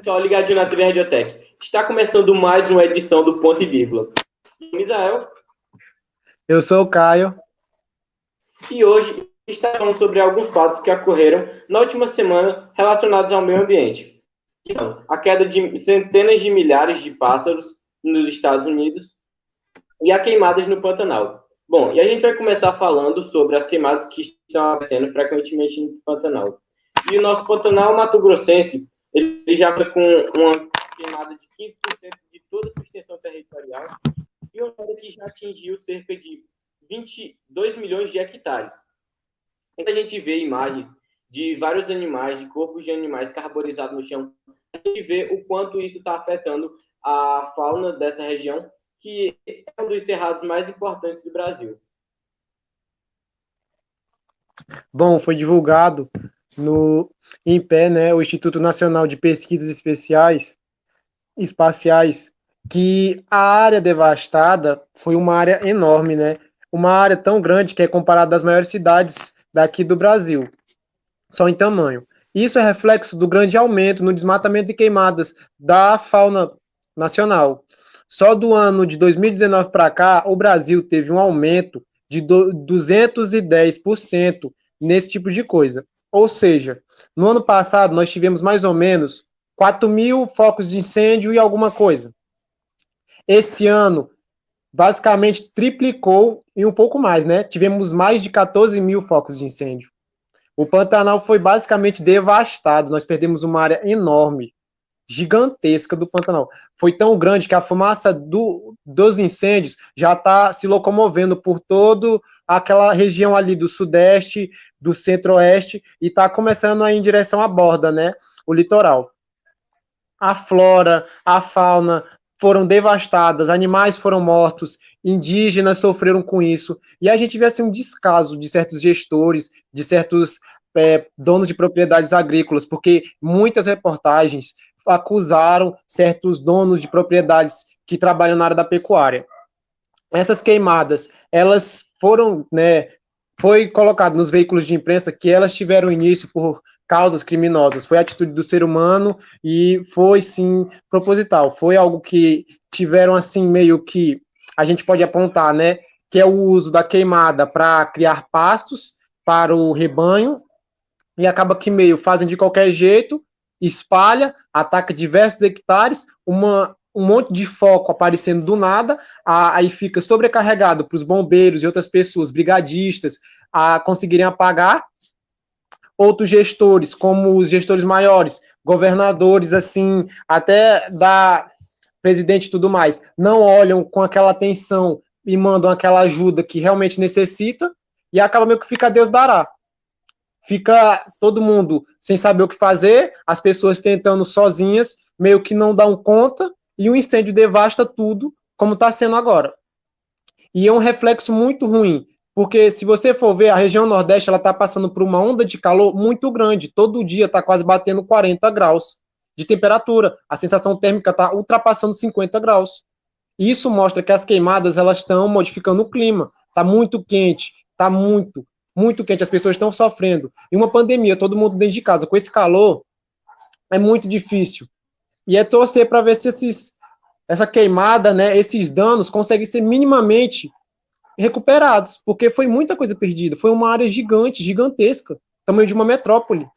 Pessoal, ligadinho na TV Radiotech. Está começando mais uma edição do Ponto e Vírgula. Misael. Eu sou o Caio. E hoje está falando sobre alguns fatos que ocorreram na última semana relacionados ao meio ambiente. Que são a queda de centenas de milhares de pássaros nos Estados Unidos e as queimadas no Pantanal. Bom, e a gente vai começar falando sobre as queimadas que estão acontecendo frequentemente no Pantanal. E o nosso Pantanal Mato-Grossense, ele já está com uma queimada de 15% de toda a sua extensão territorial e uma área que já atingiu cerca de 22 milhões de hectares. Quando a gente vê imagens de vários animais, de corpos de animais carbonizados no chão, a gente vê o quanto isso está afetando a fauna dessa região, que é um dos cerrados mais importantes do Brasil. Bom, foi divulgado no INPE, né, o Instituto Nacional de Pesquisas Espaciais, que a área devastada foi uma área enorme, né? Uma área tão grande que é comparada às maiores cidades daqui do Brasil, só em tamanho. Isso é reflexo do grande aumento no desmatamento e queimadas da fauna nacional. Só do ano de 2019 para cá, o Brasil teve um aumento de 210% nesse tipo de coisa. Ou seja, no ano passado nós tivemos mais ou menos 4 mil focos de incêndio e alguma coisa. Esse ano, basicamente, triplicou e um pouco mais, né? Tivemos mais de 14 mil focos de incêndio. O Pantanal foi basicamente devastado, nós perdemos uma área enorme, gigantesca do Pantanal. Foi tão grande que a fumaça dos incêndios já está se locomovendo por toda aquela região ali do sudeste, do centro-oeste, e está começando a ir em direção à borda, né? O litoral. A flora, a fauna foram devastadas, animais foram mortos, indígenas sofreram com isso, e a gente vê assim um descaso de certos gestores, de certos donos de propriedades agrícolas, porque muitas reportagens acusaram certos donos de propriedades que trabalham na área da pecuária. Essas queimadas, elas foram, né, foi colocado nos veículos de imprensa que elas tiveram início por causas criminosas, foi atitude do ser humano e foi, sim, proposital, foi algo que tiveram, assim, meio que, a gente pode apontar, né, que é o uso da queimada para criar pastos para o rebanho, e acaba que meio fazem de qualquer jeito, espalha, ataca diversos hectares, um monte de foco aparecendo do nada, aí fica sobrecarregado para os bombeiros e outras pessoas, brigadistas, a conseguirem apagar. Outros gestores, como os gestores maiores, governadores, assim, até da presidente e tudo mais, não olham com aquela atenção e mandam aquela ajuda que realmente necessita, e acaba meio que fica Deus dará. Fica todo mundo sem saber o que fazer, as pessoas tentando sozinhas, meio que não dão conta, e o incêndio devasta tudo, como está sendo agora. E é um reflexo muito ruim, porque se você for ver, a região Nordeste está passando por uma onda de calor muito grande, todo dia está quase batendo 40 graus de temperatura, a sensação térmica está ultrapassando 50 graus. E isso mostra que as queimadas elas estão modificando o clima, está muito quente, está muito quente, as pessoas estão sofrendo. E uma pandemia, todo mundo dentro de casa, com esse calor, é muito difícil. E é torcer para ver se essa queimada, né, esses danos conseguem ser minimamente recuperados, porque foi muita coisa perdida. Foi uma área gigante, gigantesca, tamanho de uma metrópole,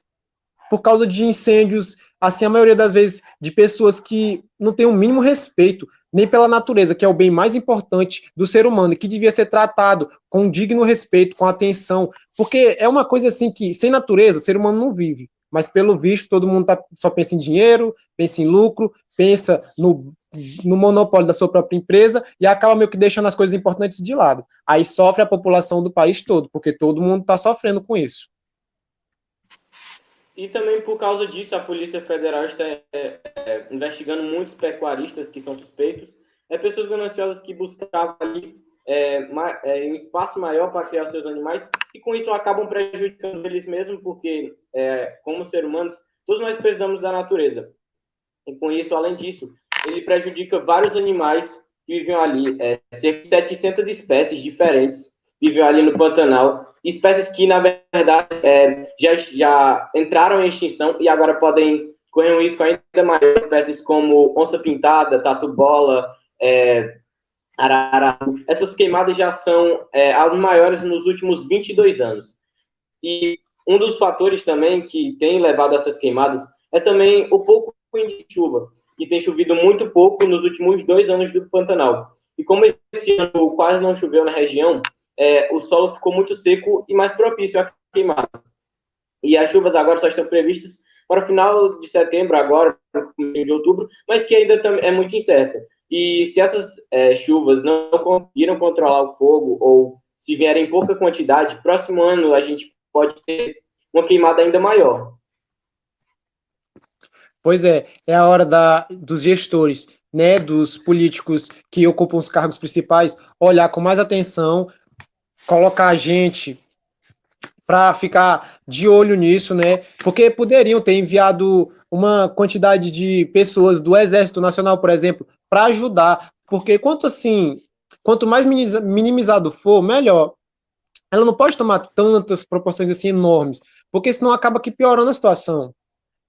por causa de incêndios, assim, a maioria das vezes, de pessoas que não têm o mínimo respeito, nem pela natureza, que é o bem mais importante do ser humano, e que devia ser tratado com um digno respeito, com atenção, porque é uma coisa assim que, sem natureza, o ser humano não vive, mas pelo visto, todo mundo só pensa em dinheiro, pensa em lucro, pensa no monopólio da sua própria empresa, e acaba meio que deixando as coisas importantes de lado. Aí sofre a população do país todo, porque todo mundo está sofrendo com isso. E também por causa disso, a Polícia Federal está investigando muitos pecuaristas que são suspeitos, pessoas gananciosas que buscavam ali um espaço maior para criar os seus animais, e com isso acabam prejudicando eles mesmos, porque, como seres humanos, todos nós precisamos da natureza. E com isso, além disso, ele prejudica vários animais que vivem ali, cerca de 700 espécies diferentes vivem ali no Pantanal, espécies que, na verdade, já entraram em extinção e agora podem correm um risco ainda maior, espécies como onça-pintada, tatu-bola, arara. Essas queimadas já são as maiores nos últimos 22 anos. E um dos fatores também que tem levado a essas queimadas é também o pouco índice de chuva, que tem chovido muito pouco nos últimos 2 anos do Pantanal. E como esse ano quase não choveu na região, o solo ficou muito seco e mais propício a queimadas. E as chuvas agora só estão previstas para o final de setembro, agora, no de outubro, mas que ainda é muito incerta. E se essas chuvas não conseguiram controlar o fogo, ou se vierem em pouca quantidade, próximo ano a gente pode ter uma queimada ainda maior. Pois é a hora dos gestores, né, dos políticos que ocupam os cargos principais, olhar com mais atenção, colocar a gente para ficar de olho nisso, né? Porque poderiam ter enviado uma quantidade de pessoas do Exército Nacional, por exemplo, para ajudar, porque quanto mais minimizado for, melhor. Ela não pode tomar tantas proporções assim enormes, porque senão acaba que piorando a situação.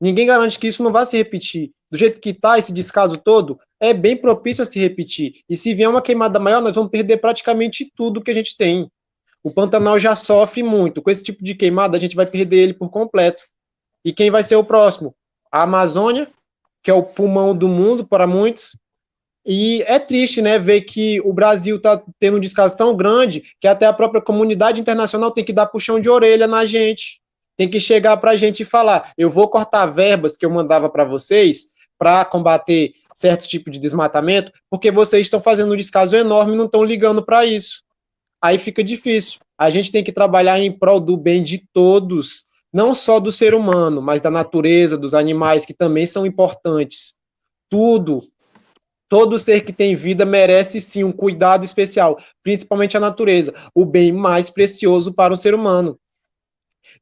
Ninguém garante que isso não vai se repetir. Do jeito que está esse descaso todo, é bem propício a se repetir. E se vier uma queimada maior, nós vamos perder praticamente tudo que a gente tem. O Pantanal já sofre muito. Com esse tipo de queimada, a gente vai perder ele por completo. E quem vai ser o próximo? A Amazônia, que é o pulmão do mundo para muitos. E é triste, né, ver que o Brasil está tendo um descaso tão grande que até a própria comunidade internacional tem que dar puxão de orelha na gente. Tem que chegar para a gente e falar: eu vou cortar verbas que eu mandava para vocês para combater certo tipo de desmatamento, porque vocês estão fazendo um descaso enorme e não estão ligando para isso. Aí fica difícil. A gente tem que trabalhar em prol do bem de todos, não só do ser humano, mas da natureza, dos animais, que também são importantes. Tudo, todo ser que tem vida merece sim um cuidado especial, principalmente a natureza, o bem mais precioso para o ser humano.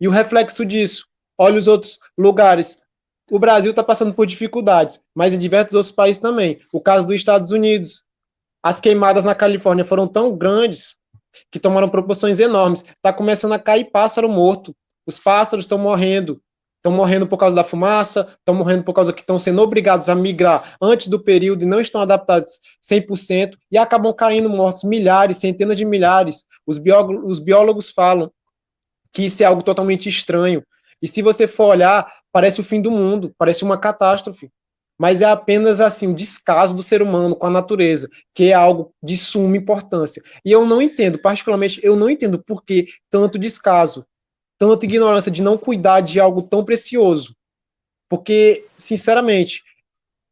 E o reflexo disso, olha os outros lugares. O Brasil está passando por dificuldades, mas em diversos outros países também. O caso dos Estados Unidos. As queimadas na Califórnia foram tão grandes que tomaram proporções enormes. Está começando a cair pássaro morto. Os pássaros estão morrendo. Estão morrendo por causa da fumaça, estão morrendo por causa que estão sendo obrigados a migrar antes do período e não estão adaptados 100%, e acabam caindo mortos milhares, centenas de milhares. Os biólogos falam que isso é algo totalmente estranho. E se você for olhar, parece o fim do mundo, parece uma catástrofe. Mas é apenas assim, um descaso do ser humano com a natureza, que é algo de suma importância. E eu não entendo, particularmente, eu não entendo por que tanto descaso, tanta ignorância de não cuidar de algo tão precioso. Porque, sinceramente,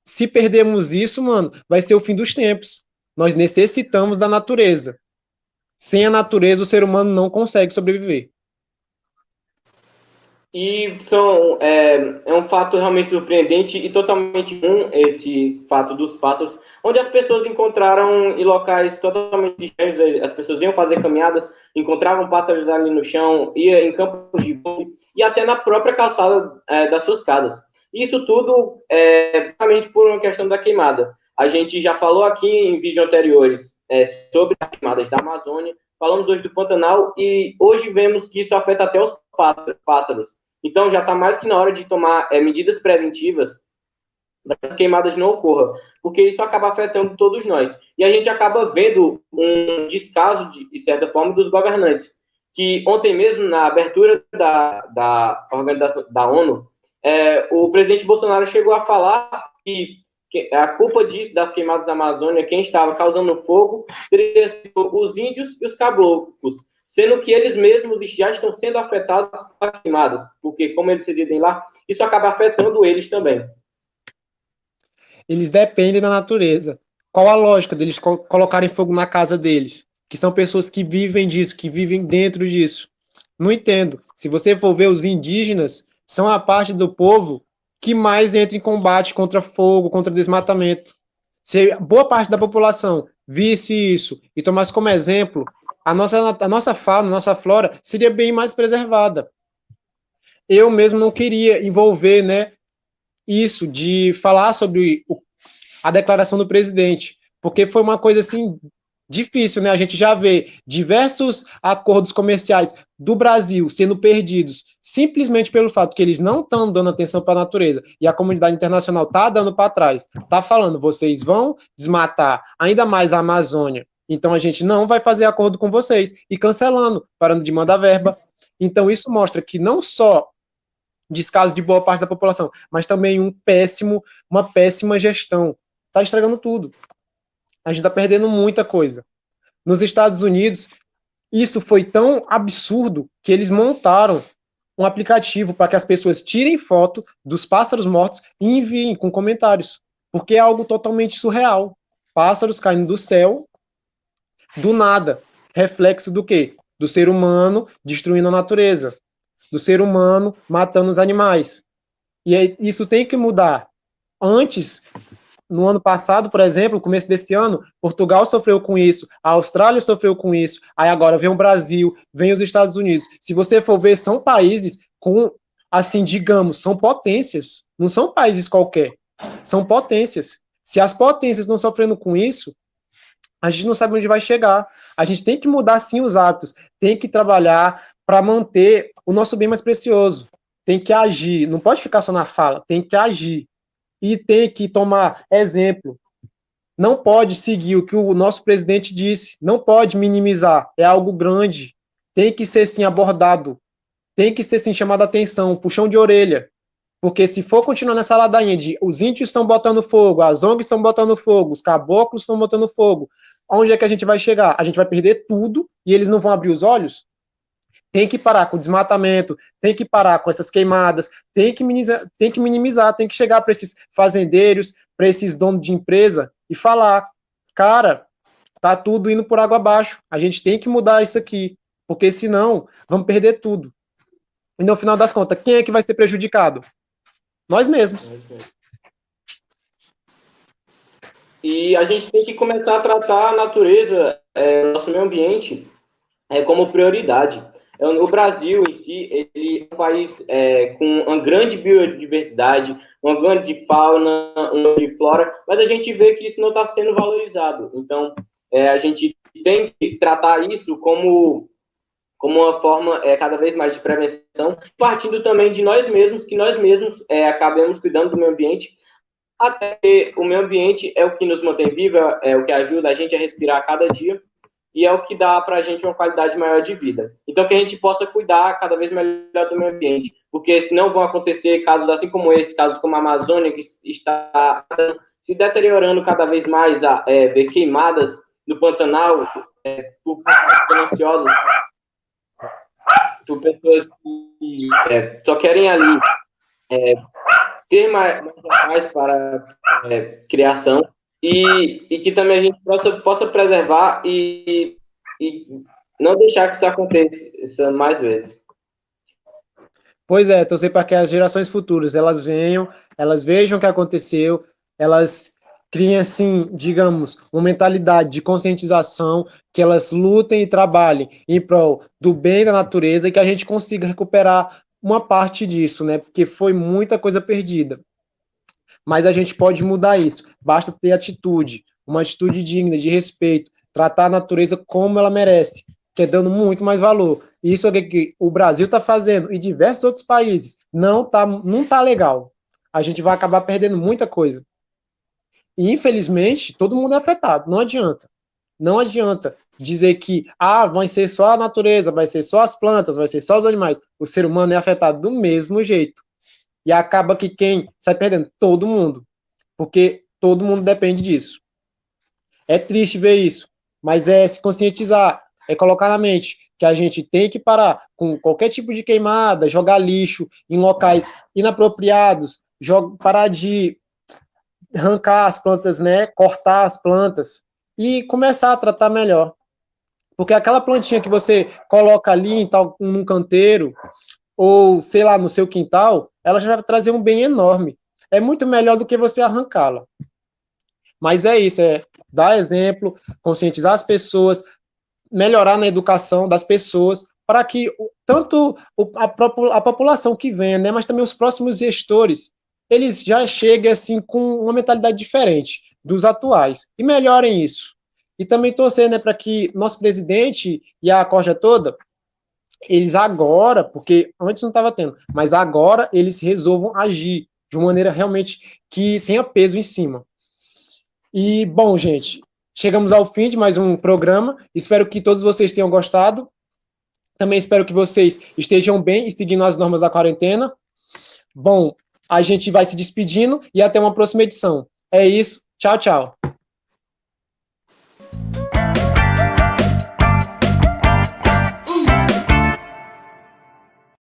se perdermos isso, mano, vai ser o fim dos tempos. Nós necessitamos da natureza. Sem a natureza, o ser humano não consegue sobreviver. E é um fato realmente surpreendente e totalmente comum esse fato dos pássaros, onde as pessoas encontraram em locais totalmente estranhos, as pessoas iam fazer caminhadas, encontravam pássaros ali no chão, ia em campos de boi e até na própria calçada das suas casas. Isso tudo basicamente por uma questão da queimada. A gente já falou aqui em vídeos anteriores sobre as queimadas da Amazônia, falamos hoje do Pantanal e hoje vemos que isso afeta até os pássaros. Então, já está mais que na hora de tomar medidas preventivas para que as queimadas não ocorram, porque isso acaba afetando todos nós. E a gente acaba vendo um descaso, de certa forma, dos governantes, que ontem mesmo, na abertura da organização da ONU, o presidente Bolsonaro chegou a falar que a culpa das queimadas da Amazônia, quem estava causando fogo, teria sido os índios e os caboclos, sendo que eles mesmos já estão sendo afetados por queimadas, porque como eles residem lá, isso acaba afetando eles também. Eles dependem da natureza. Qual a lógica deles colocarem fogo na casa deles? Que são pessoas que vivem disso, que vivem dentro disso. Não entendo. Se você for ver, os indígenas são a parte do povo que mais entra em combate contra fogo, contra desmatamento. Se boa parte da população visse isso e tomasse como exemplo, a nossa fauna, a nossa flora seria bem mais preservada. Eu mesmo não queria envolver, né, isso de falar sobre a declaração do presidente, porque foi uma coisa assim Difícil, né? A gente já vê diversos acordos comerciais do Brasil sendo perdidos simplesmente pelo fato que eles não estão dando atenção para a natureza e a comunidade internacional está dando para trás, está falando, vocês vão desmatar ainda mais a Amazônia, então a gente não vai fazer acordo com vocês e cancelando, parando de mandar verba. Então isso mostra que não só descaso de boa parte da população, mas também uma péssima gestão. Está estragando tudo. A gente está perdendo muita coisa. Nos Estados Unidos, isso foi tão absurdo que eles montaram um aplicativo para que as pessoas tirem foto dos pássaros mortos e enviem com comentários, porque é algo totalmente surreal. Pássaros caindo do céu, do nada. Reflexo do quê? Do ser humano destruindo a natureza, do ser humano matando os animais. E isso tem que mudar. Antes, no ano passado, por exemplo, no começo desse ano, Portugal sofreu com isso, a Austrália sofreu com isso, aí agora vem o Brasil, vem os Estados Unidos. Se você for ver, são países com, assim, digamos, são potências, não são países qualquer, são potências. Se as potências estão sofrendo com isso, a gente não sabe onde vai chegar. A gente tem que mudar, sim, os hábitos, tem que trabalhar para manter o nosso bem mais precioso, tem que agir, não pode ficar só na fala, tem que agir. E tem que tomar exemplo. Não pode seguir o que o nosso presidente disse, não pode minimizar, é algo grande. Tem que ser, sim, abordado, tem que ser, sim, chamado a atenção, puxão de orelha. Porque se for continuar nessa ladainha de os índios estão botando fogo, as ONGs estão botando fogo, os caboclos estão botando fogo, onde é que a gente vai chegar? A gente vai perder tudo e eles não vão abrir os olhos? Tem que parar com o desmatamento, tem que parar com essas queimadas, tem que minimizar, tem que chegar para esses fazendeiros, para esses donos de empresa e falar, cara, tá tudo indo por água abaixo, a gente tem que mudar isso aqui, porque senão vamos perder tudo. E no final das contas, quem é que vai ser prejudicado? Nós mesmos. E a gente tem que começar a tratar a natureza, nosso meio ambiente, como prioridade. O Brasil em si, ele é um país com uma grande biodiversidade, uma grande fauna, uma grande flora, mas a gente vê que isso não está sendo valorizado. Então, a gente tem que tratar isso como uma forma cada vez mais de prevenção, partindo também de nós mesmos, que nós mesmos acabemos cuidando do meio ambiente, até que o meio ambiente é o que nos mantém vivo, é o que ajuda a gente a respirar a cada dia, e é o que dá para a gente uma qualidade maior de vida. Então, que a gente possa cuidar cada vez melhor do meio ambiente, porque senão vão acontecer casos assim como esse, casos como a Amazônia, que está se deteriorando cada vez mais, ver queimadas no Pantanal, por pessoas gananciosas, por pessoas que só querem ali ter mais locais para criação, e que também a gente possa preservar e não deixar que isso aconteça mais vezes. Pois é, torcer para que as gerações futuras elas venham, elas vejam o que aconteceu, elas criem, assim, digamos, uma mentalidade de conscientização, que elas lutem e trabalhem em prol do bem da natureza e que a gente consiga recuperar uma parte disso, né? Porque foi muita coisa perdida. Mas a gente pode mudar isso. Basta ter atitude, uma atitude digna, de respeito, tratar a natureza como ela merece, que é dando muito mais valor. Isso é o que o Brasil está fazendo e diversos outros países. Não tá legal. A gente vai acabar perdendo muita coisa. E, infelizmente, todo mundo é afetado. Não adianta. Não adianta dizer que vai ser só a natureza, vai ser só as plantas, vai ser só os animais. O ser humano é afetado do mesmo jeito. E acaba que quem sai perdendo? Todo mundo. Porque todo mundo depende disso. É triste ver isso, mas é se conscientizar, é colocar na mente que a gente tem que parar com qualquer tipo de queimada, jogar lixo em locais inapropriados, parar de arrancar as plantas, né, cortar as plantas e começar a tratar melhor. Porque aquela plantinha que você coloca ali num canteiro, ou, sei lá, no seu quintal, ela já vai trazer um bem enorme. É muito melhor do que você arrancá-la. Mas é isso, dar exemplo, conscientizar as pessoas, melhorar na educação das pessoas, para que tanto a população que venha, né, mas também os próximos gestores, eles já cheguem assim com uma mentalidade diferente dos atuais e melhorem isso. E também torcer, né, para que nosso presidente e a corja toda, eles agora, porque antes não estava tendo, mas agora eles resolvam agir de uma maneira realmente que tenha peso em cima. E, bom, gente, chegamos ao fim de mais um programa. Espero que todos vocês tenham gostado. Também espero que vocês estejam bem e seguindo as normas da quarentena. Bom, a gente vai se despedindo e até uma próxima edição. É isso. Tchau, tchau.